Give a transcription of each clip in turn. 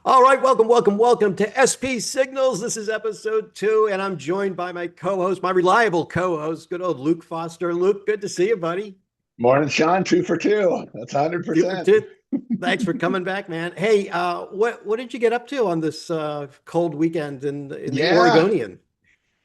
All right, welcome to SP Signals. This is episode 2, and I'm joined by my co-host, my reliable co-host, good old Luke Foster. Luke, good to see you, buddy. Morning, Sean. Two for two. That's Two for 100%. two. Thanks for coming back, man. Hey, what did you get up to on this cold weekend in the Yeah, Oregonian?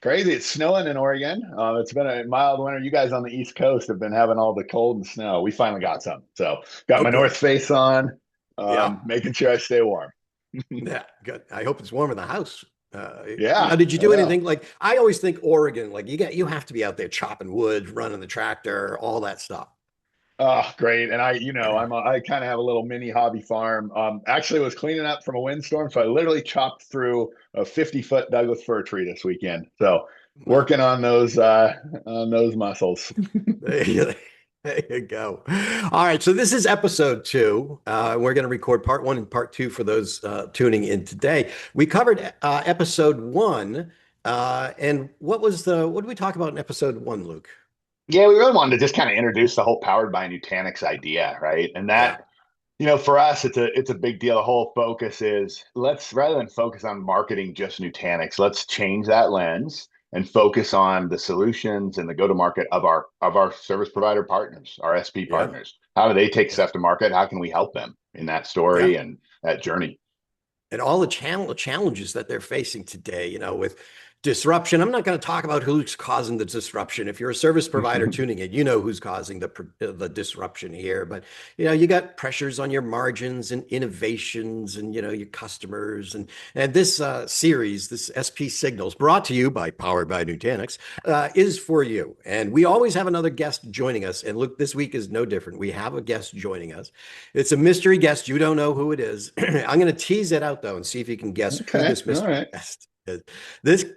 crazy. It's snowing in Oregon. It's been a mild winter. You guys on the East Coast have been having all the cold and snow. We finally got some. So got Oh, my North good. Face on, Yeah, making sure I stay warm. yeah, good. I hope it's warm in the house. Now, Yeah, did you I do know. anything like I always think Oregon, like you have to be out there chopping wood, running the tractor, all that stuff. Oh, great. And I kind of have a little mini hobby farm. Actually was cleaning up from a windstorm. So I literally chopped through a 50-foot Douglas fir tree this weekend. So Wow. working on those muscles. There you, there you go. All right. So this is episode 2. We're going to record part 1 and part 2 for those tuning in today. We covered episode 1. And what did we talk about in episode 1, Luke? Yeah, we really wanted to just kind of introduce the whole powered by Nutanix idea, right? And Yeah. that, for us, it's a big deal. The whole focus is let's rather than focus on marketing just Nutanix, let's change that lens and focus on the solutions and the go-to-market of our service provider partners, our SP Yeah. partners. How do they take Yeah. stuff to market? How can we help them in that Yeah. story and that journey? And all the challenges that they're facing today, with disruption. I'm not going to talk about who's causing the disruption. If you're a service provider tuning in, you know who's causing the disruption here. But you got pressures on your margins and innovations, and your customers. And this series, this SP Signals, brought to you by Powered by Nutanix, is for you. And we always have another guest joining us. And look, this week is no different. We have a guest joining us. It's a mystery guest. You don't know who it is. I'm going to tease it out though and see if you can guess who Okay, this all mystery right. guest is.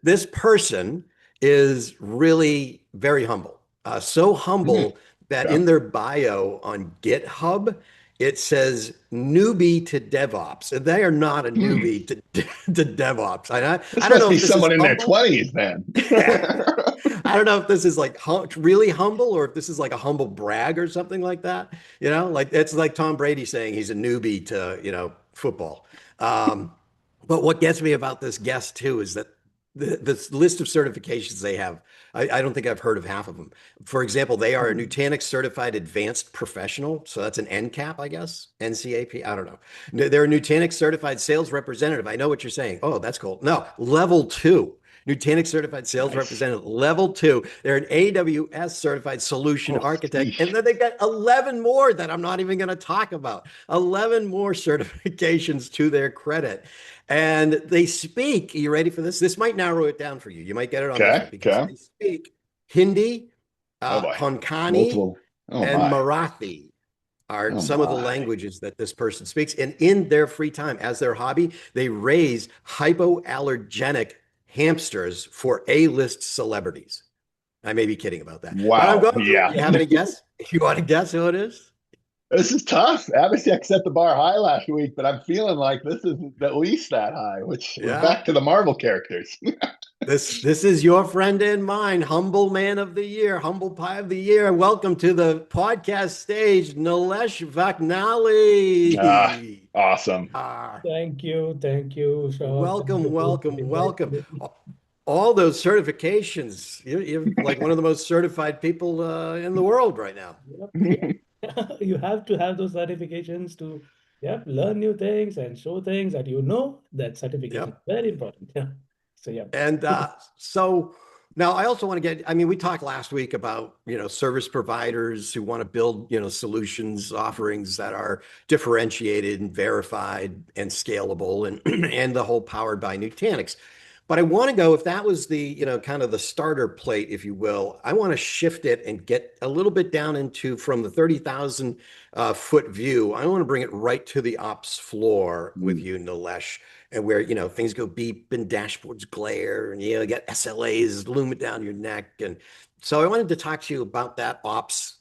This person is really very humble. So Mhm. humble that Okay. in their bio on GitHub, it says newbie to DevOps. And they are not a Hmm. newbie to DevOps. I This don't must know be if this is someone in their humble. 20s then. I don't know if this is like really humble or if this is like a humble brag or something like that. Like it's like Tom Brady saying he's a newbie to, football. Um, but what gets me about this guest too is that the list of certifications they have, I don't think I've heard of half of them. For example, they are a Nutanix certified advanced professional. So that's an NCAP, I guess, NCAP. I don't know. They're a Nutanix certified sales representative. I know what you're saying. Oh, that's cool. No, level 2. Nutanix certified sales Nice. representative, level 2. They're an AWS certified solution Oh, architect. And geez. then they've got 11 more that I'm not even going to talk about. 11 more certifications to their credit. And they speak, are you ready for this? This might narrow it down for you. You might get it on this Okay. one because Okay. they speak Hindi, Oh boy. Konkani, Multiple. Oh and my. Marathi are Oh some of the my. languages that this person speaks. And in their free time, as their hobby, they raise hypoallergenic hamsters for A-list celebrities. I may be kidding about that, but I'm Wow. going through it. Yeah. You have any guess? If you want to guess who it is? This is tough. Abhishek set the bar high last week, but I'm feeling like this is at least that high, which we're Yeah. back to the Marvel characters. This is your friend and mine, humble man of the year, humble pie of the year. Welcome to the podcast stage, Nilesh Ah, Vachnali. awesome. Ah, Thank you, Sean. Thank welcome, you for welcome, inviting welcome. me. All those certifications. You're like one of the most certified people in the world right now. Yep, yep. You have to have those certifications to, yep, learn new things and show things that you know. That certification is Yep. very important. Yeah. So yeah. And so now I also want to get, I mean, we talked last week about, service providers who want to build, solutions, offerings that are differentiated and verified and scalable and and the whole powered by Nutanix. But I want to go, if that was the, kind of the starter plate, if you will, I want to shift it and get a little bit down into from the 30,000 foot view. I want to bring it right to the ops floor with Mm. you, Nilesh, and where things go beep and dashboards glare and you get SLAs looming down your neck. And so I wanted to talk to you about that ops,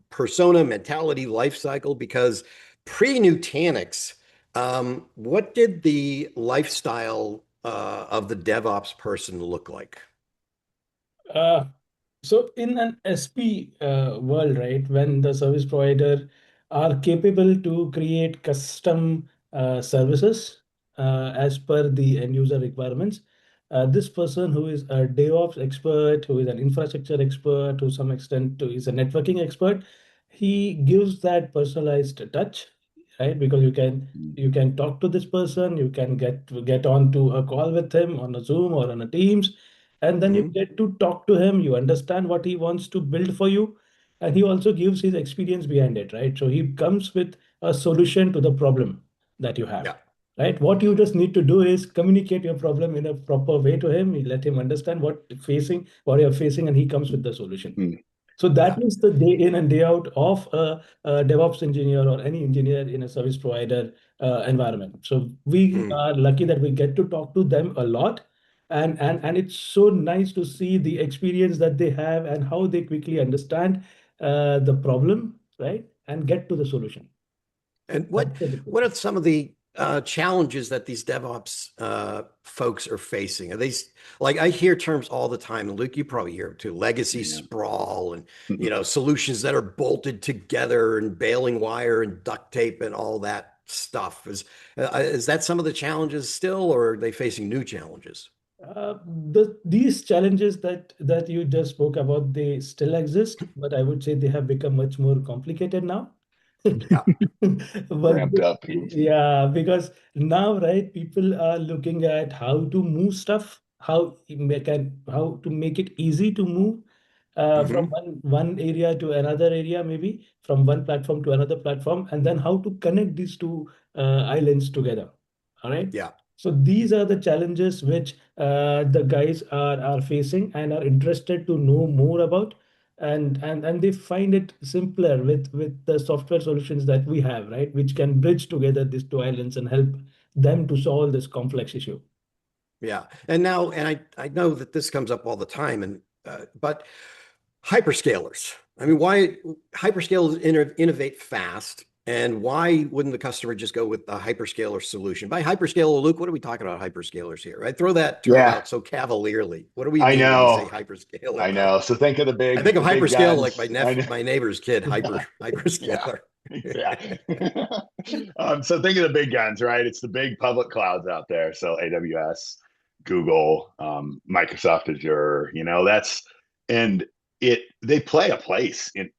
persona, mentality, life cycle, because pre-Nutanix, what did the lifestyle of the DevOps person look like? Uh, so in an SP world, right, when the service provider are capable to create custom services, as per the end user requirements. This person who is a DevOps expert, who is an infrastructure expert, to some extent who is a networking expert, he gives that personalized touch, right? Because you can talk to this person, you can get on to a call with him on a Zoom or on a Teams, and then you Mhm. get to talk to him, you understand what he wants to build for you, and he also gives his experience behind it, right? So he comes with a solution to the problem that you have, Yeah. right? What you just need to do is communicate your problem in a proper way to him. You let him understand what you're facing, and he comes with the solution. Mm. So that Yeah. is the day in and day out of a DevOps engineer or any engineer in a service provider environment. So we Mm. are lucky that we get to talk to them a lot. And it's so nice to see the experience that they have and how they quickly understand the problem, right? And get to the solution. So And that's what the big what are difference. some of the challenges that these DevOps folks are facing? Are these like I hear terms all the time, and Luke, you probably hear them too: legacy Yeah. sprawl, and solutions that are bolted together, and baling wire, and duct tape, and all that stuff. Is that some of the challenges still, or are they facing new challenges? These challenges that you just spoke about, they still exist, but I would say they have become much more complicated now. Yeah. But Ramped up. yeah, because now, right, people are looking at how to move stuff, how to make it easy to move from Hmm. one area to another area, maybe from one platform to another platform, and then how to connect these two islands together. All right. Yeah. So these are the challenges which the guys are facing and are interested to know more about, and they find it simpler with the software solutions that we have, right, which can bridge together these two islands and help them to solve this complex issue. Yeah. And I know that this comes up all the time, but hyperscalers. I mean, why hyperscalers innovate fast, and why wouldn't the customer just go with the hyperscaler solution? By hyperscaler, Luke, what are we talking about hyperscalers here? I throw that term Yeah, out so cavalierly. What do we I mean when we say know. hyperscaler? I know. So think of I think of the big hyperscale like guns. I know. my neighbor's kid, Yeah. Yeah. hyperscaler. Yeah. So think of the big guns, right? It's the big public clouds out there. So AWS, Google, Microsoft Azure, and they play a place in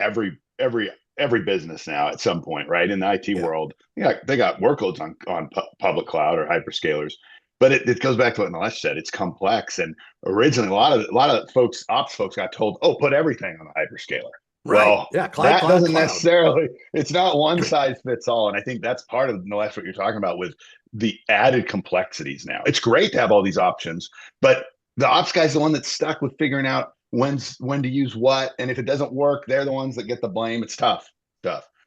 every business now at some point, right? In the IT Yeah. world, yeah, they got workloads on public cloud or hyperscalers. But it goes back to what Nilesh said. It's complex, and originally a lot of folks, ops folks, got told, "Oh, put everything on the hyperscaler." Right. Well, Yeah. Cloud, that cloud, doesn't cloud. necessarily, it's not one size fits all. And I think that's part of Nilesh, what you're talking about with the added complexities now. It's great to have all these options, but the ops guy's the one that's stuck with figuring out when to use what. And if it doesn't work, they're the ones that get the blame. It's tough.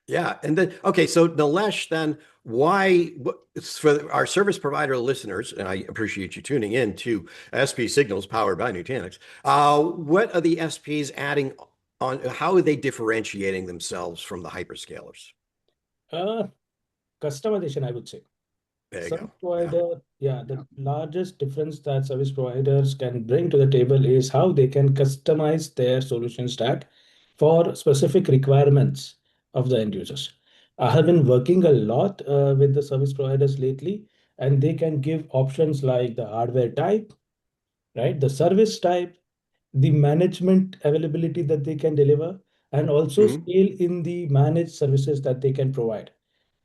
Yeah. And then, okay, so Nilesh, then for our service provider listeners, and I appreciate you tuning in to SP Signals powered by Nutanix, what are the SPs adding on? How are they differentiating themselves from the hyperscalers? uh, Customization, I would say. There you Service go. Yeah. provider, yeah, Yeah. the largest difference that service providers can bring to the table is how they can customize their solution stack for specific requirements of the end users. I have been working a lot with the service providers lately, and they can give options like the hardware type, right, the service type, the management availability that they can deliver, and also Hmm. scale in the managed services that they can provide.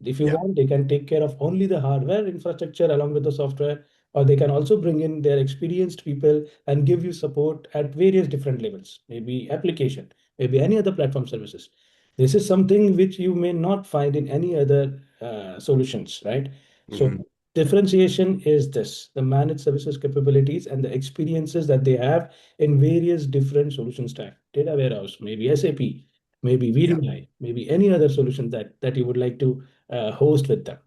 If you Yeah. want, they can take care of only the hardware infrastructure along with the software, or they can also bring in their experienced people and give you support at various different levels, maybe application, maybe any other platform services. This is something which you may not find in any other solutions, right? So Hmm. differentiation is this, the managed services capabilities and the experiences that they have in various different solution stack, data warehouse, maybe SAP, maybe Yeah. VDI, maybe any other solution that you would like to host with them.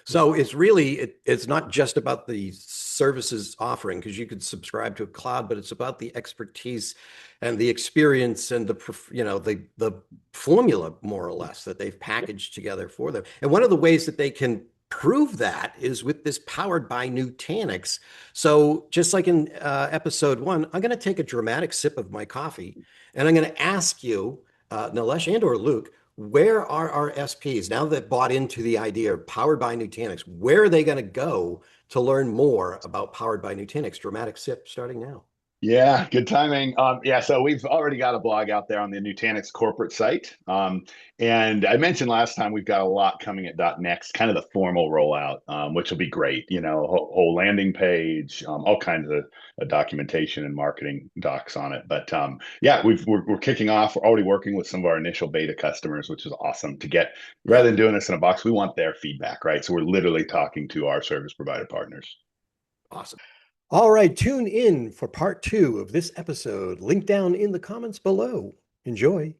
So it's not just about the services offering, because you could subscribe to a cloud, but it's about the expertise and the experience and the formula, more or less, that they've packaged together for them. And one of the ways that they can prove that is with this powered by Nutanix. So just like in episode one, I'm going to take a dramatic sip of my coffee, and I'm going to ask you, Nilesh and or Luke, Where are our SPs now that bought into the idea of powered by Nutanix? Where are they going to go to learn more about powered by Nutanix? Dramatic sip starting now. Yeah, good timing. Yeah, so we've already got a blog out there on the Nutanix corporate site. And I mentioned last time we've got a lot coming at .next, kind of the formal rollout, which will be great. You know, whole landing page, all kinds of documentation and marketing docs on it. But yeah, we're kicking off. We're already working with some of our initial beta customers, which is awesome to get. Rather than doing this in a box, we want their feedback, right? So we're literally talking to our service provider partners. Awesome. All right, tune in for part 2 of this episode. Link down in the comments below. Enjoy.